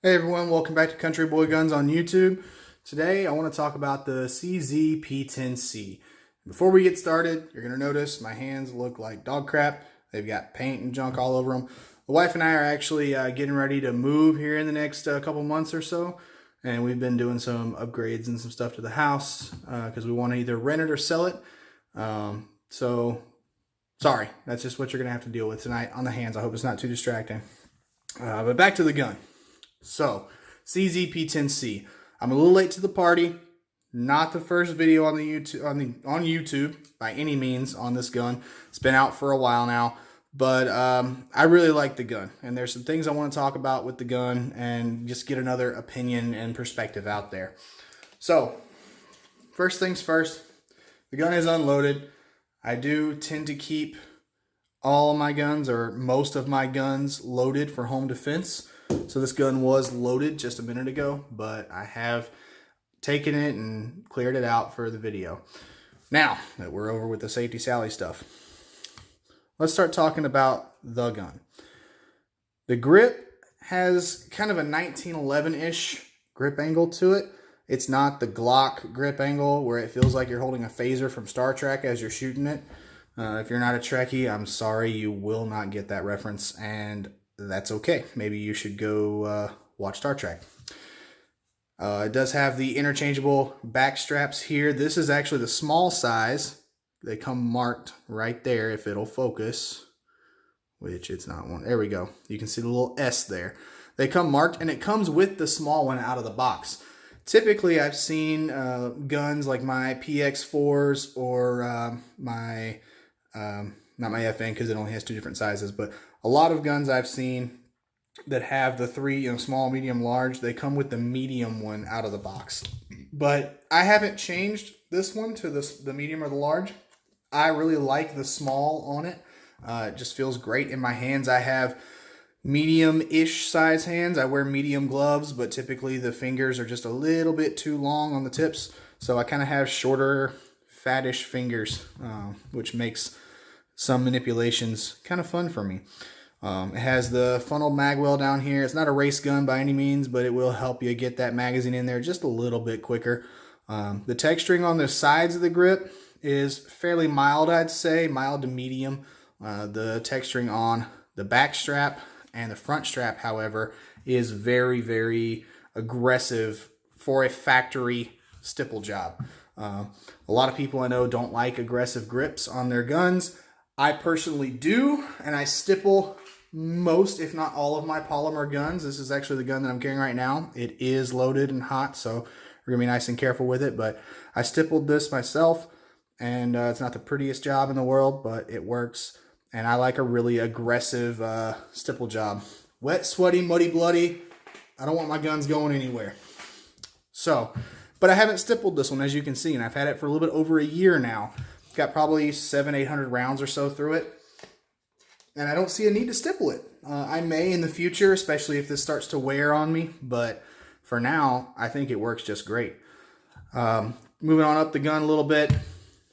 Hey everyone, welcome back to Country Boy Guns on YouTube. Today I want to talk about the CZ P-10C. Before we get started, you're going to notice my hands look like dog crap. They've got paint and junk all over them. The wife and I are actually getting ready to move here in the next couple months or so. And we've been doing some upgrades and some stuff to the house because we want to either rent it or sell it. Sorry, that's just what you're going to have to deal with tonight on the hands. I hope it's not too distracting. But back to the gun. So, CZ P-10C. I'm a little late to the party. Not the first video on YouTube by any means on this gun. It's been out for a while now, but I really like the gun, and there's some things I want to talk about with the gun and just get another opinion and perspective out there. So, first things first, the gun is unloaded. I do tend to keep all of my guns or most of my guns loaded for home defense. So this gun was loaded just a minute ago, but I have taken it and cleared it out for the video. Now that we're over with the Safety Sally stuff, let's start talking about the gun. The grip has kind of a 1911-ish grip angle to it. It's not the Glock grip angle where it feels like you're holding a phaser from Star Trek as you're shooting it. If you're not a Trekkie, I'm sorry, you will not get that reference, and that's okay. Maybe you should go watch Star Trek. It does have the interchangeable back straps here. This is actually the small size. They come marked right there if it'll focus, which it's not one. There we go. You can see the little S there. They come marked, and it comes with the small one out of the box. Typically, I've seen guns like my PX4s or my, not my FN because it only has two different sizes, but a lot of guns I've seen that have the three, small, medium, large, they come with the medium one out of the box. But I haven't changed this one to the medium or the large. I really like the small on it. It just feels great in my hands. I have medium-ish size hands. I wear medium gloves, but typically the fingers are just a little bit too long on the tips. So I kind of have shorter, fattish fingers, which makes some manipulations kind of fun for me. It has the funneled mag well down here. It's not a race gun by any means, but it will help you get that magazine in there just a little bit quicker. The texturing on the sides of the grip is fairly mild, I'd say, mild to medium. The texturing on the back strap and the front strap, however, is very, very aggressive for a factory stipple job. A lot of people I know don't like aggressive grips on their guns. I personally do, and I stipple most, if not all, of my polymer guns. This is actually the gun that I'm carrying right now. It is loaded and hot, so we're going to be nice and careful with it, but I stippled this myself, and it's not the prettiest job in the world, but it works, and I like a really aggressive stipple job. Wet, sweaty, muddy, bloody. I don't want my guns going anywhere. So, but I haven't stippled this one, as you can see, and I've had it for a little bit over a year now. Got probably 700-800 rounds or so through it. And I don't see a need to stipple it. I may in the future, especially if this starts to wear on me. But for now, I think it works just great. Moving on up the gun a little bit.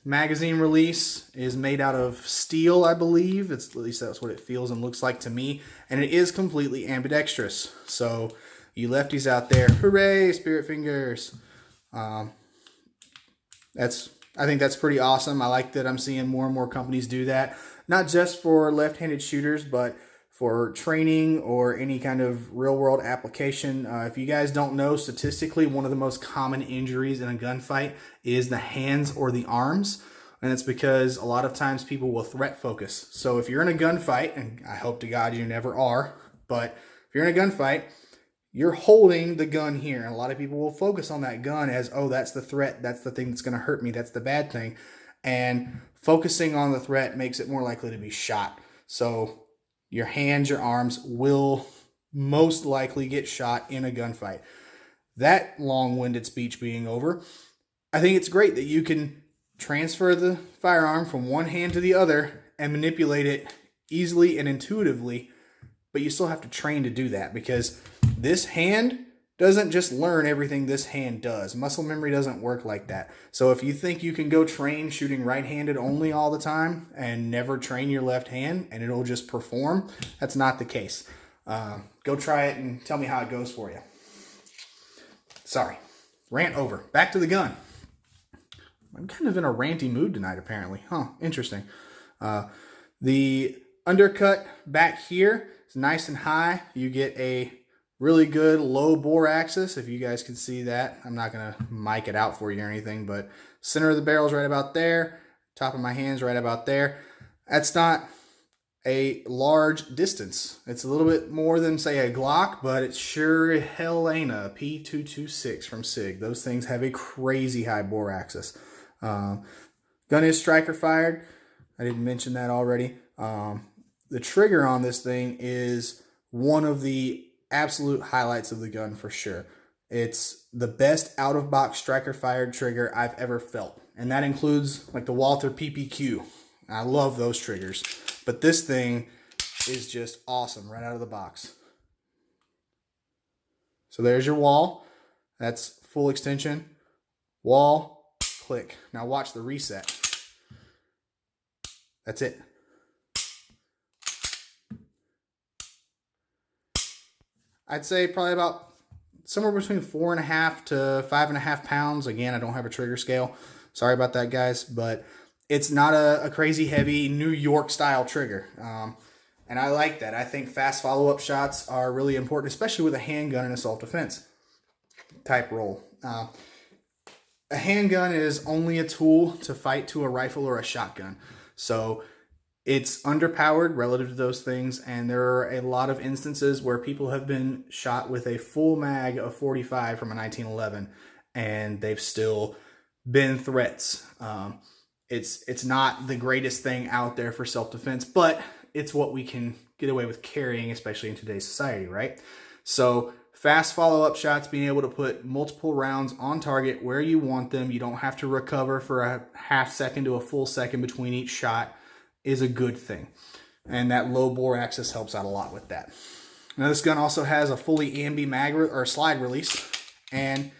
Magazine release is made out of steel, I believe. At least that's what it feels and looks like to me. And it is completely ambidextrous. So you lefties out there, hooray, spirit fingers. I think that's pretty awesome. I like that I'm seeing more and more companies do that. Not just for left-handed shooters, but for training or any kind of real-world application. If you guys don't know, statistically, one of the most common injuries in a gunfight is the hands or the arms. And it's because a lot of times people will threat focus. So if you're in a gunfight, and I hope to God you never are, but if you're in a gunfight, you're holding the gun here. And a lot of people will focus on that gun as, oh, that's the threat. That's the thing that's going to hurt me. That's the bad thing. And focusing on the threat makes it more likely to be shot. So your hands, your arms will most likely get shot in a gunfight. That long-winded speech being over, I think it's great that you can transfer the firearm from one hand to the other and manipulate it easily and intuitively, but you still have to train to do that because this hand doesn't just learn everything this hand does. Muscle memory doesn't work like that. So if you think you can go train shooting right-handed only all the time and never train your left hand and it'll just perform, that's not the case. Go try it and tell me how it goes for you. Sorry, rant over. Back to the gun. I'm kind of in a ranty mood tonight, apparently. Huh, interesting. The undercut back here is nice and high. You get a really good low bore axis, if you guys can see that. I'm not going to mic it out for you or anything, but center of the barrel is right about there. Top of my hand's right about there. That's not a large distance. It's a little bit more than, say, a Glock, but it sure hell ain't a P-226 from SIG. Those things have a crazy high bore axis. Gun is striker fired. I didn't mention that already. The trigger on this thing is one of the absolute highlights of the gun for sure. It's the best out-of-box striker-fired trigger I've ever felt. And that includes like the Walther PPQ. I love those triggers. But this thing is just awesome right out of the box. So there's your wall. That's full extension. Wall, click. Now watch the reset. That's it. I'd say probably about somewhere between 4.5 to 5.5 pounds. Again, I don't have a trigger scale. Sorry about that, guys, but it's not a crazy heavy New York style trigger. And I like that. I think fast follow-up shots are really important, especially with a handgun and a self-defense type role. A handgun is only a tool to fight to a rifle or a shotgun. So it's underpowered relative to those things, and there are a lot of instances where people have been shot with a full mag of 45 from a 1911, and they've still been threats. It's not the greatest thing out there for self-defense, but it's what we can get away with carrying, especially in today's society, right? So fast follow-up shots, being able to put multiple rounds on target where you want them, you don't have to recover for a half second to a full second between each shot, is a good thing. And that low bore axis helps out a lot with that. Now this gun also has a fully ambi mag or slide release, and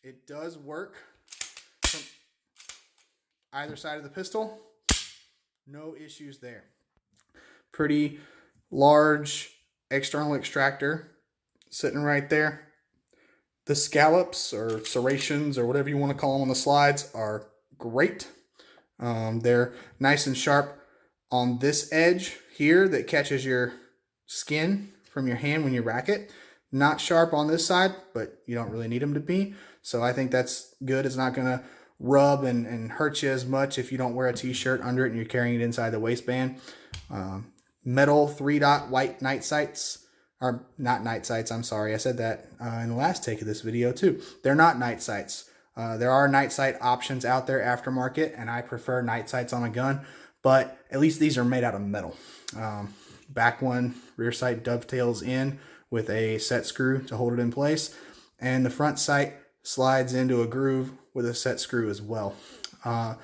it does work from either side of the pistol. No issues there. Pretty large external extractor sitting right there. The scallops or serrations or whatever you want to call them on the slides are great. They're nice and sharp on this edge here that catches your skin from your hand when you rack it. Not sharp on this side, but you don't really need them to be. So I think that's good. It's not going to rub and hurt you as much if you don't wear a t-shirt under it and you're carrying it inside the waistband. Metal 3-dot white night sights, or not night sights, I'm sorry. I said that in the last take of this video too. They're not night sights. There are night sight options out there aftermarket, and I prefer night sights on a gun, but at least these are made out of metal. Back one rear sight dovetails in with a set screw to hold it in place, and the front sight slides into a groove with a set screw as well. The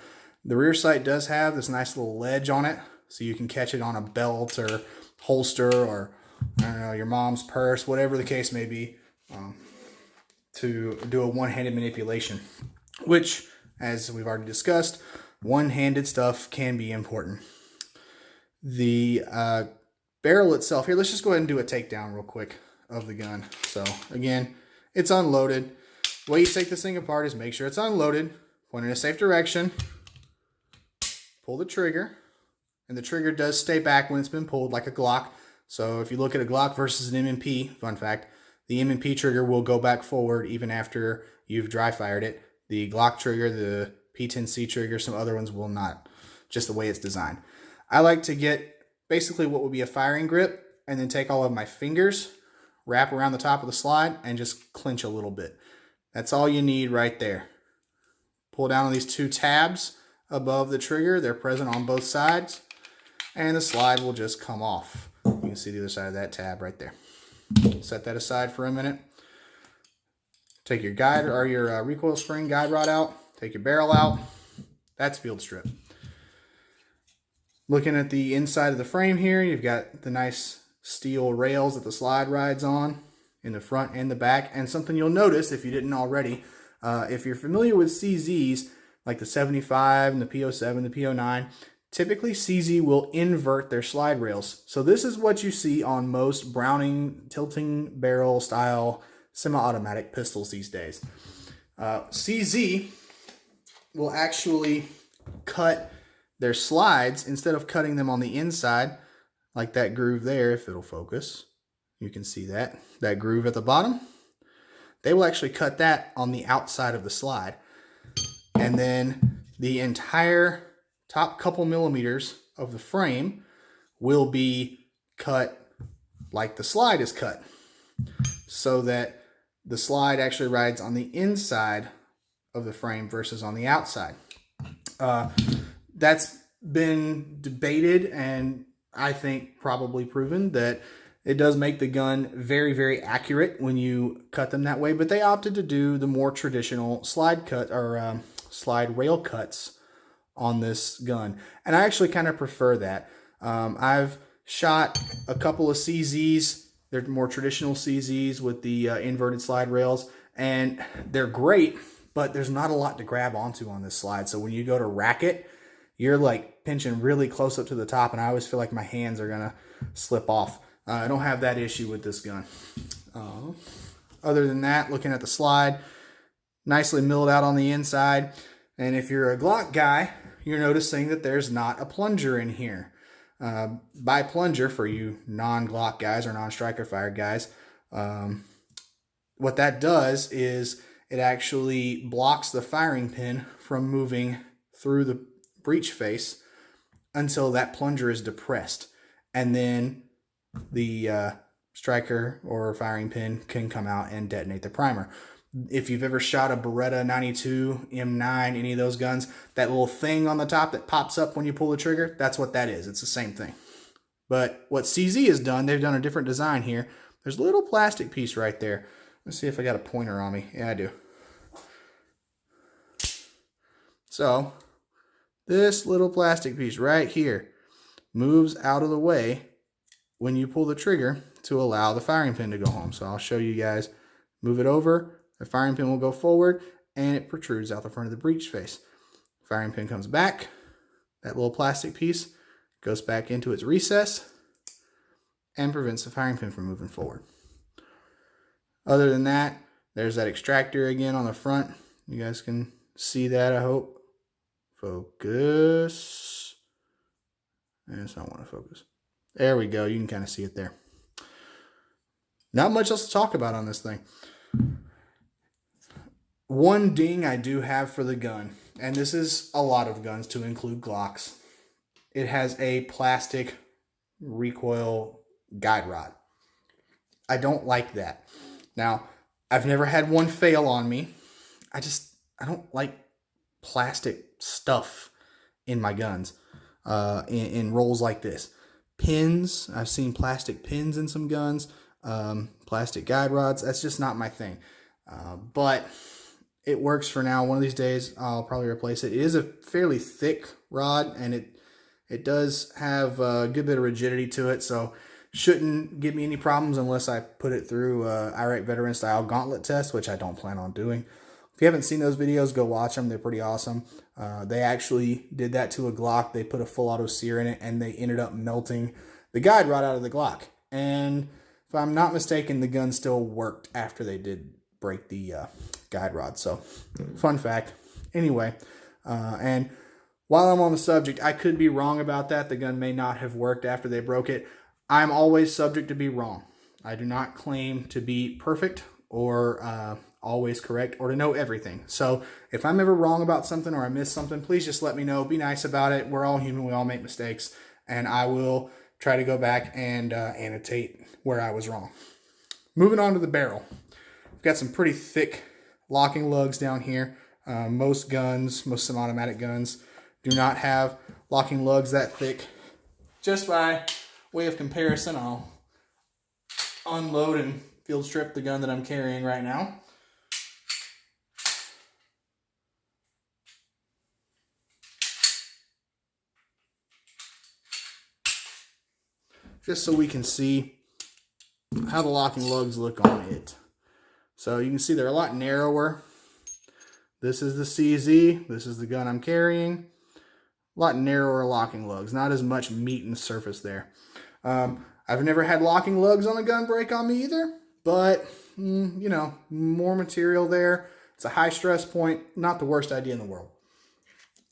rear sight does have this nice little ledge on it, so you can catch it on a belt or holster or, I don't know, your mom's purse, whatever the case may be, to do a one-handed manipulation, which, as we've already discussed, one-handed stuff can be important. The barrel itself, here, let's just go ahead and do a takedown real quick of the gun. So again, it's unloaded. The way you take this thing apart is make sure it's unloaded, point in a safe direction, pull the trigger, and the trigger does stay back when it's been pulled like a Glock. So if you look at a Glock versus an M&P, fun fact, the M&P trigger will go back forward even after you've dry fired it. The Glock trigger, the P-10C trigger, some other ones will not, just the way it's designed. I like to get basically what would be a firing grip and then take all of my fingers, wrap around the top of the slide, and just clench a little bit. That's all you need right there. Pull down on these two tabs above the trigger. They're present on both sides, and the slide will just come off. You can see the other side of that tab right there. Set that aside for a minute. Take your guide or your recoil spring guide rod out. Take your barrel out. That's field strip. Looking at the inside of the frame here, you've got the nice steel rails that the slide rides on in the front and the back. And something you'll notice if you didn't already, if you're familiar with CZs like the 75 and the P07, the P09, typically CZ will invert their slide rails. So this is what you see on most Browning tilting barrel style semi-automatic pistols these days. CZ will actually cut their slides, instead of cutting them on the inside, like that groove there, if it'll focus, you can see that groove at the bottom. They will actually cut that on the outside of the slide. And then the entire top couple millimeters of the frame will be cut like the slide is cut, so that the slide actually rides on the inside of the frame versus on the outside. That's been debated, and I think probably proven that it does make the gun very, very accurate when you cut them that way, but they opted to do the more traditional slide cut or slide rail cuts on this gun. And I actually kind of prefer that. I've shot a couple of CZs. They're more traditional CZs with the inverted slide rails, and they're great, but there's not a lot to grab onto on this slide. So when you go to rack it, you're like pinching really close up to the top, and I always feel like my hands are gonna slip off. I don't have that issue with this gun. Other than that, looking at the slide, nicely milled out on the inside. And if you're a Glock guy, you're noticing that there's not a plunger in here. By plunger, for you non-Glock guys or non-striker fire guys, what that does is it actually blocks the firing pin from moving through the breech face until that plunger is depressed. And then the striker or firing pin can come out and detonate the primer. If you've ever shot a Beretta 92, M9, any of those guns, that little thing on the top that pops up when you pull the trigger, that's what that is. It's the same thing. But what CZ has done, they've done a different design here. There's a little plastic piece right there. Let's see if I got a pointer on me. Yeah, I do. So this little plastic piece right here moves out of the way when you pull the trigger to allow the firing pin to go home. So I'll show you guys. Move it over. The firing pin will go forward, and it protrudes out the front of the breech face. Firing pin comes back. That little plastic piece goes back into its recess and prevents the firing pin from moving forward. Other than that, there's that extractor again on the front. You guys can see that, I hope. Focus. And it's not want to focus. There we go. You can kind of see it there. Not much else to talk about on this thing. One ding I do have for the gun, and this is a lot of guns to include Glocks. It has a plastic recoil guide rod. I don't like that. Now, I've never had one fail on me. I don't like plastic stuff in my guns in rolls like this. Pins, I've seen plastic pins in some guns. Plastic guide rods, that's just not my thing. But it works for now. One of these days I'll probably replace it. It is a fairly thick rod, and it does have a good bit of rigidity to it, so shouldn't give me any problems unless I put it through Iraq veteran style gauntlet test, which I don't plan on doing. If you haven't seen those videos, go watch them. They're pretty awesome. They actually did that to a Glock. They put a full auto sear in it, and they ended up melting the guide rod out of the Glock. And if I'm not mistaken, the gun still worked after they did break the guide rod. So, fun fact. Anyway, and while I'm on the subject, I could be wrong about that. The gun may not have worked after they broke it. I'm always subject to be wrong. I do not claim to be perfect or always correct or to know everything. So if I'm ever wrong about something or I miss something, please just let me know. Be nice about it. We're all human. We all make mistakes. And I will try to go back and annotate where I was wrong. Moving on to the barrel. We've got some pretty thick locking lugs down here. Most guns, most semi-automatic guns, do not have locking lugs that thick. Just by way of comparison, I'll unload and field strip the gun that I'm carrying right now. Just so we can see how the locking lugs look on it. So you can see they're a lot narrower. This is the CZ. This is the gun I'm carrying. a lot narrower locking lugs, not as much meat in the surface there. I've never had locking lugs on a gun break on me either, but you know, more material there. It's a high stress point, not the worst idea in the world,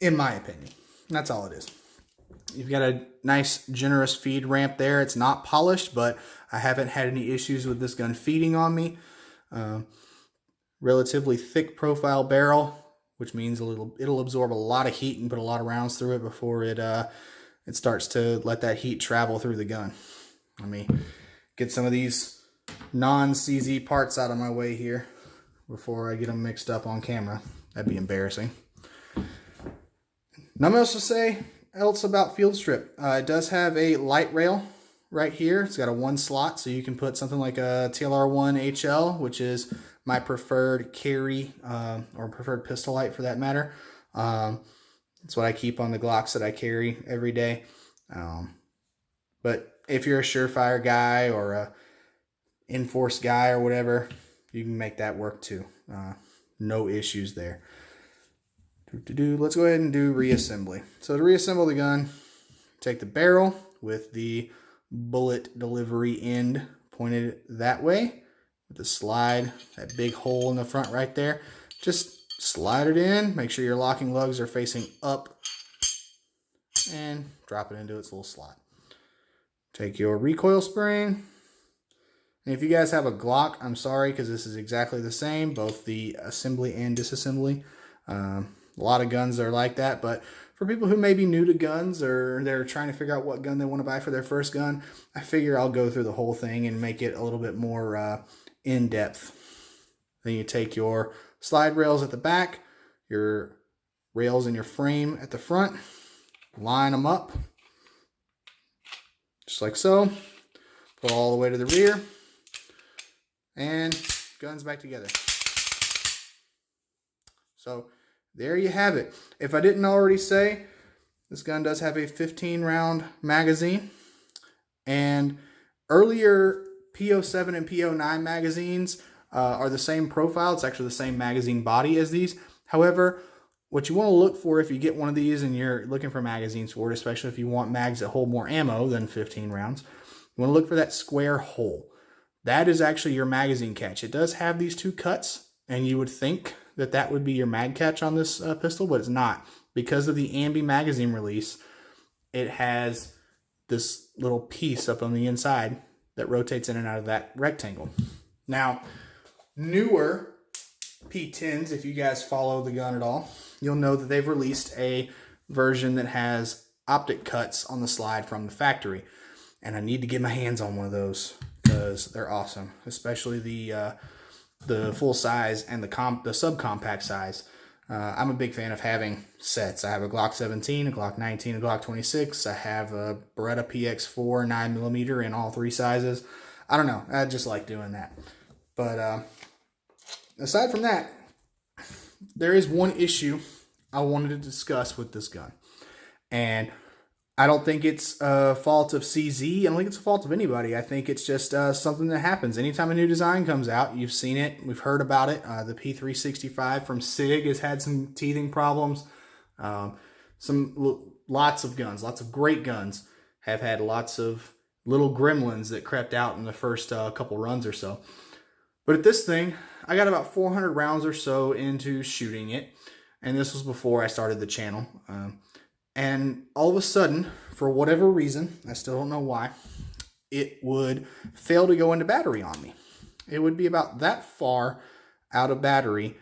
in my opinion. That's all it is. You've got a nice, generous feed ramp there. It's not polished, but I haven't had any issues with this gun feeding on me. Relatively thick profile barrel, which means it'll absorb a lot of heat and put a lot of rounds through it before it starts to let that heat travel through the gun. Let me get some of these non-CZ parts out of my way here before I get them mixed up on camera. That'd be embarrassing. Nothing else to say else about Field Strip. It does have a light rail right here. It's got a 1 slot, so you can put something like a TLR1 HL, which is my preferred carry or preferred pistol light for that matter. That's what I keep on the Glocks that I carry every day. But if you're a Surefire guy or a Enforce guy or whatever, you can make that work too. No issues there. Let's go ahead and do reassembly. So to reassemble the gun, take the barrel with the bullet delivery end pointed that way with the slide, that big hole in the front right there. Just slide it in, make sure your locking lugs are facing up, and drop it into its little slot. Take your recoil spring. And if you guys have a Glock, I'm sorry, because this is exactly the same, both the assembly and disassembly. A lot of guns are like that, but for people who may be new to guns or they're trying to figure out what gun they want to buy for their first gun, I figure I'll go through the whole thing and make it a little bit more in-depth. Then you take your slide rails at the back, your rails in your frame at the front, line them up, just like so. Pull all the way to the rear, and guns back together. So there you have it. If I didn't already say, this gun does have a 15 round magazine, and earlier P-07 and P-09 magazines are the same profile. It's actually the same magazine body as these. However, what you want to look for if you get one of these and you're looking for magazines for it, especially if you want mags that hold more ammo than 15 rounds, you want to look for that square hole. That is actually your magazine catch. It does have these 2 cuts, and you would think that that would be your mag catch on this pistol, but it's not. Because of the ambi magazine release, it has this little piece up on the inside that rotates in and out of that rectangle. Now, newer P-10s, if you guys follow the gun at all, you'll know that they've released a version that has optic cuts on the slide from the factory. And I need to get my hands on one of those because they're awesome, especially the full size and the subcompact size. I'm a big fan of having sets. I have a Glock 17, a Glock 19, a Glock 26. I have a Beretta PX4 9mm in all 3 sizes. I don't know. I just like doing that. But aside from that, there is one issue I wanted to discuss with this gun. And I don't think it's a fault of CZ. I don't think it's a fault of anybody. I think it's just something that happens. Anytime a new design comes out, you've seen it. We've heard about it. The P365 from SIG has had some teething problems. Lots of guns, lots of great guns have had lots of little gremlins that crept out in the first couple runs or so. But at this thing, I got about 400 rounds or so into shooting it. And this was before I started the channel. And all of a sudden, for whatever reason, I still don't know why, it would fail to go into battery on me. It would be about that far out of battery,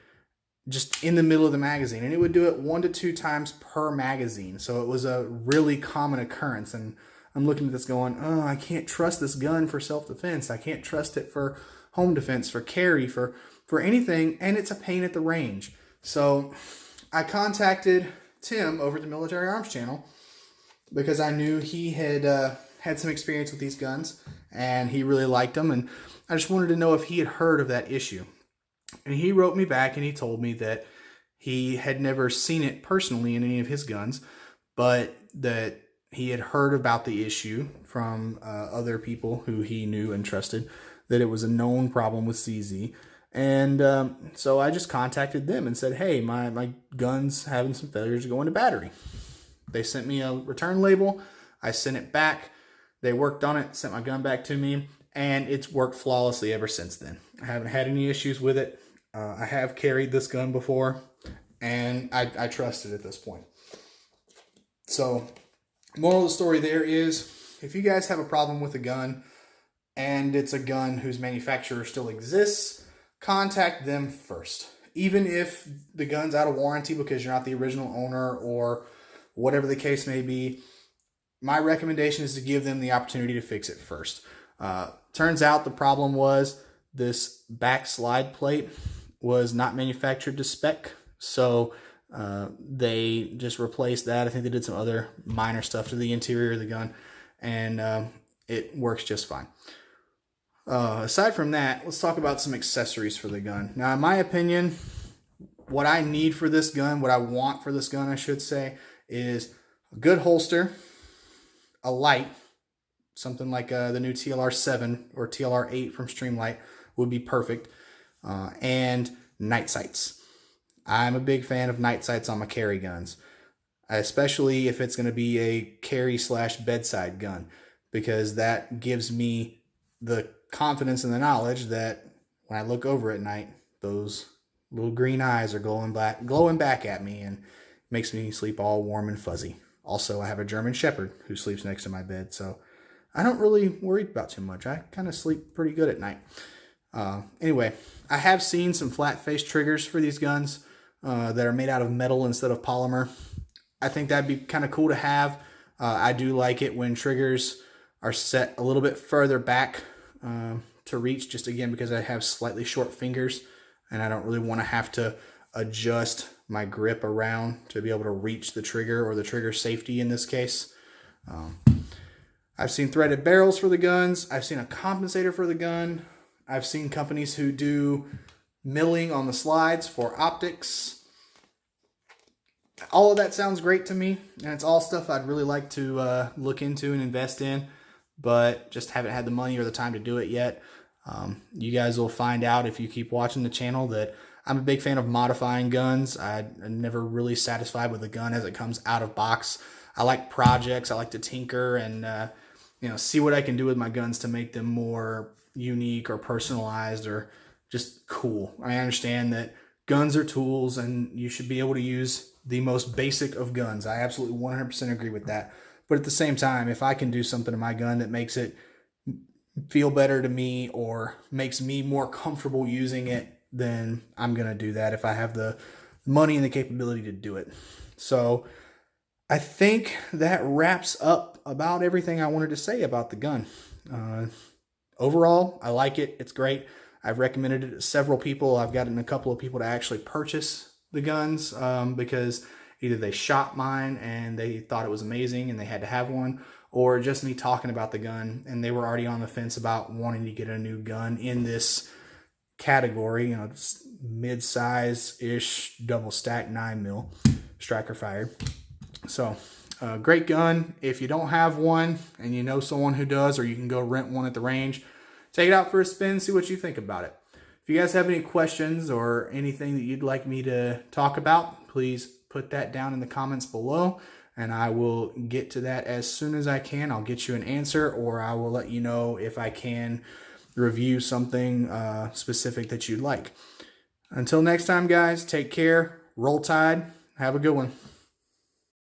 just in the middle of the magazine. And it would do it 1 to 2 times per magazine. So it was a really common occurrence. And I'm looking at this going, oh, I can't trust this gun for self-defense. I can't trust it for home defense, for carry, for anything. And it's a pain at the range. So I contacted Tim over at the Military Arms channel because I knew he had had some experience with these guns and he really liked them, and I just wanted to know if he had heard of that issue. And he wrote me back and he told me that he had never seen it personally in any of his guns, but that he had heard about the issue from other people who he knew and trusted, that it was a known problem with CZ. And so I just contacted them and said, hey, my gun's having some failures to go into battery. They sent me a return label. I sent it back. They worked on it, sent my gun back to me, and it's worked flawlessly ever since then. I haven't had any issues with it. I have carried this gun before, and I trust it at this point. So, moral of the story there is, if you guys have a problem with a gun, and it's a gun whose manufacturer still exists, contact them first. Even if the gun's out of warranty because you're not the original owner or whatever the case may be, my recommendation is to give them the opportunity to fix it first. Turns out the problem was this back slide plate was not manufactured to spec, so they just replaced that. I think they did some other minor stuff to the interior of the gun, and it works just fine. Aside from that, let's talk about some accessories for the gun. Now, in my opinion, what I need for this gun, what I want for this gun, I should say, is a good holster, a light, something like the new TLR7 or TLR8 from Streamlight would be perfect, and night sights. I'm a big fan of night sights on my carry guns, especially if it's going to be a carry/bedside gun, because that gives me the confidence and the knowledge that when I look over at night, those little green eyes are glowing back at me, and makes me sleep all warm and fuzzy. Also, I have a German Shepherd who sleeps next to my bed, so I don't really worry about too much. I kind of sleep pretty good at night. Anyway, I have seen some flat face triggers for these guns that are made out of metal instead of polymer. I think that'd be kind of cool to have. I do like it when triggers are set a little bit further back to reach, just again because I have slightly short fingers and I don't really want to have to adjust my grip around to be able to reach the trigger, or the trigger safety in this case. I've seen threaded barrels for the guns. I've seen a compensator for the gun. I've seen companies who do milling on the slides for optics. All of that sounds great to me, and it's all stuff I'd really like to look into and invest in, but just haven't had the money or the time to do it yet. You guys will find out if you keep watching the channel that I'm a big fan of modifying guns. I'm never really satisfied with a gun as it comes out of box. I like projects. I like to tinker and see what I can do with my guns to make them more unique or personalized or just cool. I understand that guns are tools and you should be able to use the most basic of guns. I absolutely 100% agree with that. But at the same time, if I can do something to my gun that makes it feel better to me or makes me more comfortable using it, then I'm going to do that if I have the money and the capability to do it. So I think that wraps up about everything I wanted to say about the gun. Overall, I like it. It's great. I've recommended it to several people. I've gotten a couple of people to actually purchase the guns because either they shot mine and they thought it was amazing and they had to have one, or just me talking about the gun and they were already on the fence about wanting to get a new gun in this category, mid-size-ish double stack 9mm striker fired. So great gun. If you don't have one and you know someone who does, or you can go rent one at the range, take it out for a spin, see what you think about it. If you guys have any questions or anything that you'd like me to talk about, please put that down in the comments below and I will get to that as soon as I can. I'll get you an answer, or I will let you know if I can review something specific that you'd like. Until next time, guys, take care, roll tide, have a good one.